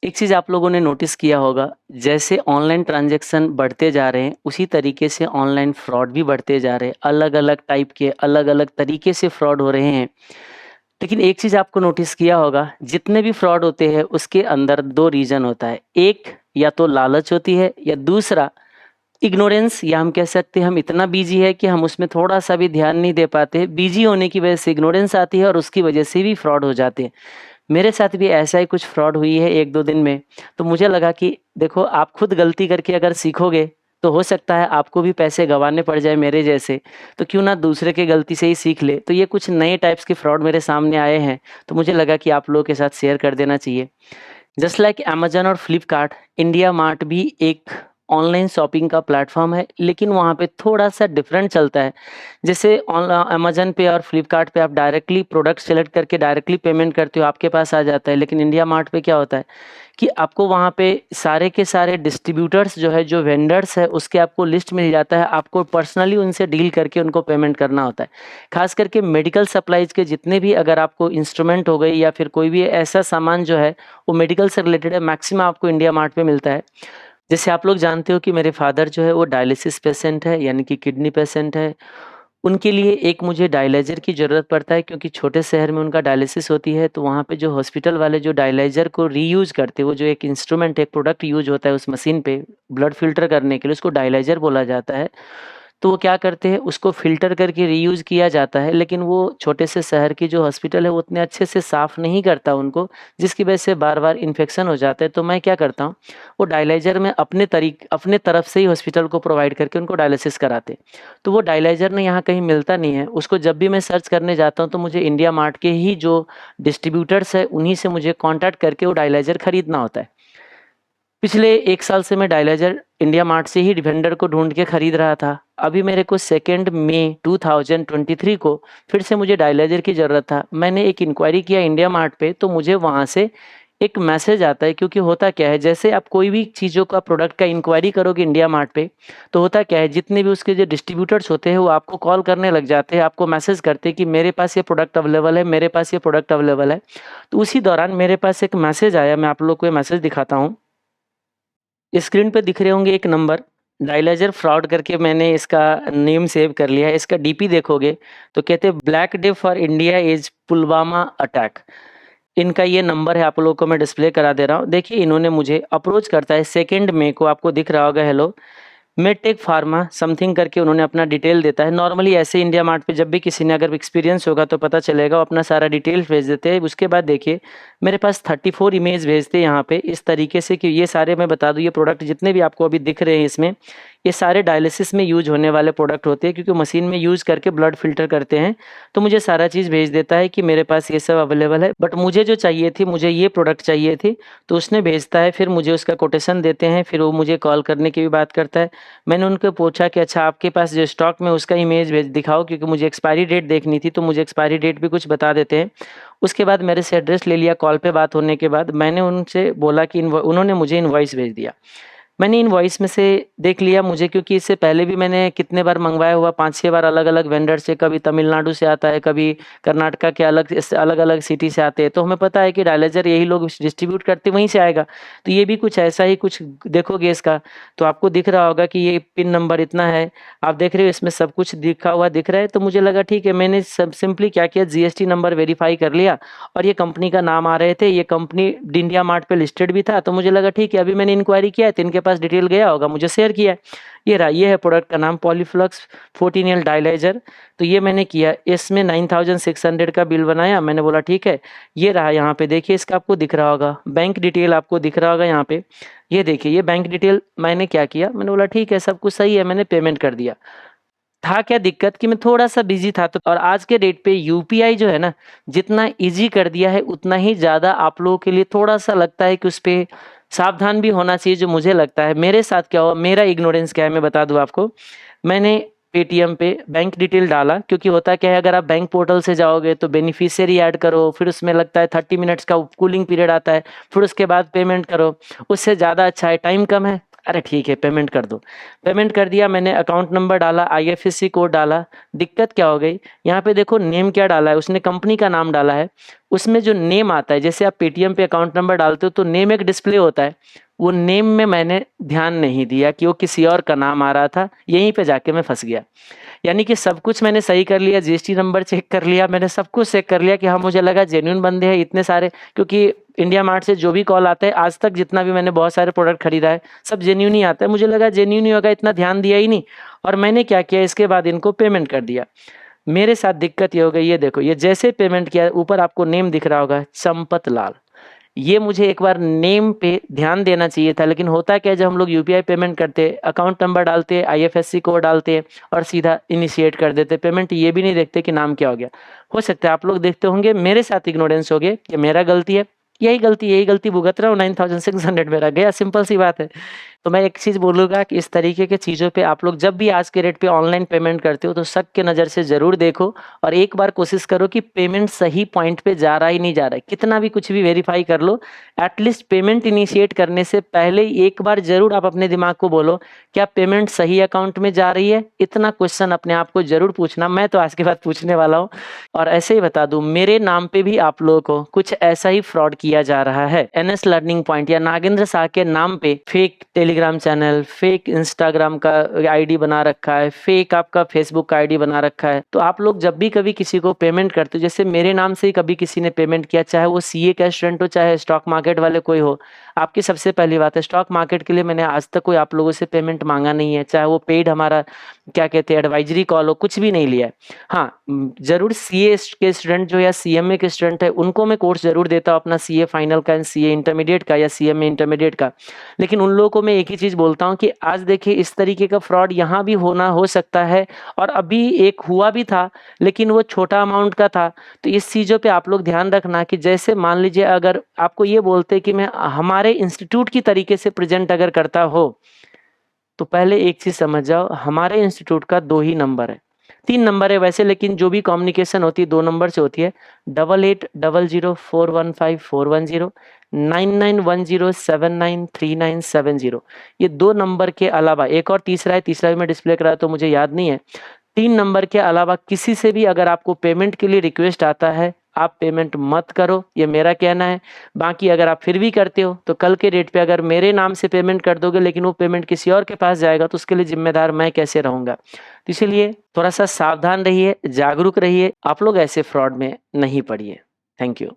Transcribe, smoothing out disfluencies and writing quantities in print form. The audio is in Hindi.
एक चीज़ आप लोगों ने नोटिस किया होगा, जैसे ऑनलाइन ट्रांज़ैक्शन बढ़ते जा रहे हैं, उसी तरीके से ऑनलाइन फ्रॉड भी बढ़ते जा रहे हैं। अलग-अलग टाइप के, अलग-अलग तरीके से फ्रॉड हो रहे हैं। लेकिन एक चीज़ आपको नोटिस किया होगा, जितने भी फ्रॉड होते हैं, उसके अंदर 2 रीज़न होता है। एक या तो लालच होती है या दूसरा इग्नोरेंस, या हम कह सकते हैं हम इतना बिज़ी है कि हम उसमें थोड़ा-सा भी ध्यान नहीं दे पाते। बिज़ी होने की वजह से इग्नोरेंस आती है और उसकी वजह से भी फ्रॉड हो जाते हैं। मेरे साथ भी ऐसा ही कुछ फ्रॉड हुई है 1-2 दिन में। तो मुझे लगा कि देखो, आप खुद गलती करके अगर सीखोगे, तो हो सकता है आपको भी पैसे गँवाने पड़ जाए मेरे जैसे, तो क्यों ना दूसरे की गलती से ही सीख ले। तो ये कुछ नए टाइप्स के फ्रॉड मेरे सामने आए हैं, तो मुझे लगा कि आप लोगों के साथ शेयर कर देना चाहिए। जस्ट लाइक अमेज़न और फ्लिपकार्ट, इंडिया मार्ट भी एक ऑनलाइन शॉपिंग का प्लेटफ़ॉर्म है, लेकिन वहाँ पे थोड़ा-सा डिफरेंट चलता है। जैसे अमेज़न पे और फ्लिपकार्ट पे आप डायरेक्टली प्रोडक्ट सेलेक्ट करके डायरेक्टली पेमेंट करते हो, आपके पास आ जाता है। लेकिन इंडिया मार्ट पे क्या होता है कि आपको वहाँ पे सारे के सारे डिस्ट्रीब्यूटर्स जो है, जो वेंडर्स है, उसके आपको लिस्ट मिल जाता है। आपको पर्सनली उनसे डील करके उनको पेमेंट करना होता है। ख़ास करके मेडिकल सप्लाइज़ के जितने भी अगर आपको इंस्ट्रूमेंट हो गए या फिर कोई भी ऐसा सामान जो है, वो मेडिकल से रिलेटेड है, मैक्सिमम आपको इंडिया मार्ट पे मिलता है। जैसे आप लोग जानते हो कि मेरे फादर जो है वो डायलिसिस पेशेंट है, यानी कि किडनी पेशेंट है। उनके लिए एक मुझे डायलाइज़र की ज़रूरत पड़ता है, क्योंकि छोटे शहर में उनका डायलिसिस होती है, तो वहाँ पे जो हॉस्पिटल वाले जो डायलाइज़र को रीयूज़ करते हैं, वो जो एक इंस्ट्रूमेंट, एक प्रोडक्ट यूज़ होता है उस मशीन पे ब्लड फ़िल्टर करने के लिए, उसको डायलाइज़र बोला जाता है। तो वो क्या करते हैं, उसको फ़िल्टर करके रीयूज़ किया जाता है, लेकिन वो छोटे से शहर की जो हॉस्पिटल है, वो उतने अच्छे से साफ़ नहीं करता उनको, जिसकी वजह से बार-बार इन्फेक्शन हो जाता है। तो मैं क्या करता हूँ, वो डायलाइज़र में अपने तरफ से ही हॉस्पिटल को प्रोवाइड करके उनको डायलिसिस कराते। तो वो डायलाइज़र ना यहाँ कहीं मिलता नहीं है, उसको जब भी मैं सर्च करने जाता हूँ, तो मुझे इंडिया मार्ट के ही जो डिस्ट्रीब्यूटर्स हैं, उन्हीं से मुझे कॉन्टैक्ट करके वो डायलाइज़र खरीदना होता है। पिछले 1 साल से मैं डायलाइज़र इंडिया मार्ट से ही वेंडर को ढूँढ के खरीद रहा था। अभी मेरे को 2 मई 2023 को फिर से मुझे डायलाइज़र की ज़रूरत था। मैंने एक इंक्वायरी किया इंडिया मार्ट पे, तो मुझे वहाँ से एक मैसेज आता है, क्योंकि होता क्या है, जैसे आप कोई भी चीज़ों का प्रोडक्ट का इंक्वायरी करोगे इंडिया मार्ट पे, तो होता क्या है, जितने भी उसके जो डिस्ट्रीब्यूटर्स होते हैं, वो आपको कॉल करने लग जाते हैं, आपको मैसेज करते हैं कि मेरे पास ये प्रोडक्ट अवेलेबल है, मेरे पास ये प्रोडक्ट अवेलेबल है। तो उसी दौरान मेरे पास एक मैसेज आया, मैं आप लोग को ये मैसेज दिखाता हूँ। स्क्रीन पे दिख रहे होंगे एक नंबर, डायलाइज़र फ्रॉड करके मैंने इसका नेम सेव कर लिया है। इसका डीपी देखोगे तो कहते हैं black day for India is Pulwama attack. इनका ये नंबर है, आप लोगों को मैं डिस्प्ले करा दे रहा हूँ। देखिए, इन्होंने मुझे अप्रोच करता है 2 मई को, आपको दिख रहा होगा हेलो, मेडटेक फार्मा समथिंग करके उन्होंने अपना डिटेल देता है। नॉर्मली ऐसे इंडिया मार्ट पे जब भी किसी ने अगर एक्सपीरियंस होगा तो पता चलेगा, वो अपना सारा डिटेल भेज देते हैं। उसके बाद देखिए, मेरे पास 34 इमेज भेजते हैं यहाँ पे इस तरीके से कि ये सारे, मैं बता दूँ, ये प्रोडक्ट जितने भी आपको अभी दिख रहे हैं इसमें, ये सारे डायलिसिस में यूज़ होने वाले प्रोडक्ट होते हैं, क्योंकि मशीन में यूज़ करके ब्लड फ़िल्टर करते हैं। तो मुझे सारा चीज़ भेज देता है कि मेरे पास ये सब अवेलेबल है, बट मुझे जो चाहिए थी, मुझे ये प्रोडक्ट चाहिए थी, तो उसने भेजता है, फिर मुझे उसका कोटेशन देते हैं, फिर वो मुझे कॉल करने की भी बात करता है। मैंने उनको पूछा कि अच्छा, आपके पास जो स्टॉक में उसका इमेज भेज दिखाओ, क्योंकि मुझे एक्सपायरी डेट देखनी थी, तो मुझे एक्सपायरी डेट भी कुछ बता देते हैं। उसके बाद मेरे से एड्रेस ले लिया, कॉल पे बात होने के बाद मैंने उनसे बोला कि उन्होंने मुझे इनवॉइस भेज दिया। मैंने इनवॉइस में से देख लिया मुझे, क्योंकि इससे पहले भी मैंने कितने बार मंगवाया हुआ, 5-6 बार अलग-अलग वेंडर से, कभी तमिलनाडु से आता है, कभी कर्नाटका के अलग-अलग सिटी से आते हैं। तो हमें पता है कि डायलाइज़र यही लोग डिस्ट्रीब्यूट करते हैं, वहीं से आएगा। तो ये भी कुछ ऐसा ही कुछ देखोगे इसका, तो आपको दिख रहा होगा कि ये पिन नंबर इतना है। आप देख रहे हो इसमें सब कुछ लिखा हुआ दिख रहा है। तो मुझे लगा ठीक है, मैंने सब सिंपली क्या किया, जीएसटी नंबर वेरीफाई कर लिया और ये कंपनी का नाम आ रहे थे, ये कंपनी इंडिया मार्ट पे लिस्टेड भी था। तो मुझे लगा ठीक है, अभी मैंने इंक्वायरी किया है तो इनके पास डिटेल गया होगा, मुझे शेयर किया है। ये रहा, ये है प्रोडक्ट का नाम, पॉलीफ्लक्स 14L डायलाइज़र। तो ये मैंने किया, इसमें 9600 का बिल बनाया। मैंने बोला ठीक है, ये रहा, यहाँ पे देखिए, इसका आपको दिख रहा होगा बैंक डिटेल, आपको दिख रहा होगा यहाँ पे। ये देखिए, ये बैंक डिटेल। मैंने क्या किया, मैंने बोला ठीक है, सब कुछ सही है, मैंने पेमेंट कर दिया। था क्या दिक्कत कि मैं थोड़ा-सा बिज़ी था, तो और आज के डेट पे यूपीआई जो है ना, जितना ईज़ी कर दिया है, उतना ही ज़्यादा आप लोगों के लिए थोड़ा-सा लगता है कि उस पे सावधान भी होना चाहिए, जो मुझे लगता है। मेरे साथ क्या हुआ, मेरा इग्नोरेंस क्या है, मैं बता दूँ आपको। मैंने पेटीएम पे बैंक डिटेल डाला, क्योंकि होता क्या है, अगर आप बैंक पोर्टल से जाओगे तो बेनिफिशियरी ऐड करो, फिर उसमें लगता है 30 मिनट्स का कूलिंग पीरियड आता है, फिर उसके बाद पेमेंट करो। उससे ज़्यादा अच्छा है, टाइम कम है, अरे ठीक है, पेमेंट कर दो। पेमेंट कर दिया मैंने, अकाउंट नंबर डाला, आईएफएससी कोड डाला। दिक्कत क्या हो गई, यहाँ पे देखो नेम क्या डाला है उसने, कंपनी का नाम डाला है। उसमें जो नेम आता है, जैसे आप पेटीएम पे अकाउंट नंबर डालते हो तो नेम एक डिस्प्ले होता है, वो नेम में मैंने ध्यान नहीं दिया कि वो किसी और का नाम आ रहा था, यहीं पे जाके मैं फंस गया। यानी कि सब कुछ मैंने सही कर लिया, जीएसटी नंबर चेक कर लिया, मैंने सब कुछ चेक कर लिया कि हाँ, मुझे लगा जेन्युइन बंदे हैं इतने सारे, क्योंकि इंडिया मार्ट से जो भी कॉल आता है आज तक, जितना भी मैंने बहुत सारे प्रोडक्ट खरीदा है सब जेन्युइन ही आता है, मुझे लगा जेन्युइन ही होगा, इतना ध्यान दिया ही नहीं। और मैंने क्या किया, इसके बाद इनको पेमेंट कर दिया। मेरे साथ दिक्कत ये हो गई, ये देखो, ये जैसे पेमेंट किया, ऊपर आपको नेम दिख रहा होगा चंपत लाल। ये मुझे एक बार नेम पे ध्यान देना चाहिए था, लेकिन होता क्या है, जब हम लोग यूपीआई पेमेंट करते हैं, अकाउंट नंबर डालते हैं, आईएफएससी कोड डालते हैं और सीधा इनिशिएट कर देते हैं पेमेंट, ये भी नहीं देखते कि नाम क्या हो गया। हो सकता है आप लोग देखते होंगे, मेरे साथ इग्नोरेंस हो गया, ये मेरा गलती है, यही गलती भुगत रहा हूँ, 9600 मेरा गया, सिंपल सी बात है। तो मैं एक चीज़ बोलूँगा कि इस तरीके की चीज़ों पे आप लोग जब भी आज के रेट पे ऑनलाइन पेमेंट करते हो तो शक के नज़र से ज़रूर देखो, और एक बार कोशिश करो कि पेमेंट सही पॉइंट पे जा रहा है नहीं जा रहा है, कितना भी कुछ भी वेरीफाई कर लो, एटलीस्ट पेमेंट इनिशिएट करने से पहले एक बार ज़रूर आप अपने दिमाग को बोलो क्या पेमेंट सही अकाउंट में जा रही है। इतना क्वेश्चन अपने आप को ज़रूर पूछना, मैं तो आज के बाद पूछने वाला हूँ। और ऐसे ही बता दूं, मेरे नाम पे भी आप लोगों को कुछ ऐसा ही फ्रॉड किया जा रहा है। एनएस लर्निंग पॉइंट या नागेंद्र शाह के नाम पे fake Telegram channel, fake Instagram का आईडी बना रखा है, फेक आपका फेसबुक का आईडी बना रखा है। तो आप लोग जब भी कभी किसी को पेमेंट करते हो, जैसे मेरे नाम से ही कभी किसी ने पेमेंट किया, चाहे वो सीए का स्टूडेंट हो, चाहे स्टॉक मार्केट वाले कोई हो, आपकी सबसे पहली बात है, स्टॉक मार्केट के लिए मैंने आज तक कोई आप लोगों से पेमेंट मांगा नहीं है, चाहे वो पेड हमारा क्या कहते हैं एडवाइजरी कॉल हो, कुछ भी नहीं लिया है। हाँ, जरूर सीए के स्टूडेंट जो या सीएमए के स्टूडेंट है उनको मैं कोर्स जरूर देता हूँ, अपना सीए फाइनल का, सीए इंटरमीडिएट का या सीएमए इंटरमीडिएट का। लेकिन उन लोगों को मैं एक ही चीज़ बोलता हूँ कि आज देखिए इस तरीके का फ्रॉड यहाँ भी होना हो सकता है, और अभी एक हुआ भी था, लेकिन वो छोटा अमाउंट का था। तो इस चीज़ों पे आप लोग ध्यान रखना कि जैसे मान लीजिए अगर आपको ये बोलते कि मैं हमारे इंस्टीट्यूट की तरीके से प्रेजेंट अगर करता हो, तो पहले एक चीज़ समझ जाओ, हमारे इंस्टीट्यूट का 2 ही नंबर है, 3 नंबर है वैसे, लेकिन जो भी कम्युनिकेशन होती है 2 नंबर से होती है। 8800415410, 9910793970। ये 2 नंबर के अलावा एक और तीसरा है, तीसरा भी मैं डिस्प्ले करा तो मुझे याद नहीं है। 3 नंबर के अलावा किसी से भी अगर आपको पेमेंट के लिए रिक्वेस्ट आता है, आप पेमेंट मत करो, ये मेरा कहना है। बाकी अगर आप फिर भी करते हो तो कल के डेट पे अगर मेरे नाम से पेमेंट कर दोगे, लेकिन वो पेमेंट किसी और के पास जाएगा, तो उसके लिए जिम्मेदार मैं कैसे रहूँगा। तो इसीलिए थोड़ा सा सावधान रहिए, जागरूक रहिए, आप लोग ऐसे फ्रॉड में नहीं पड़िए। Thank you.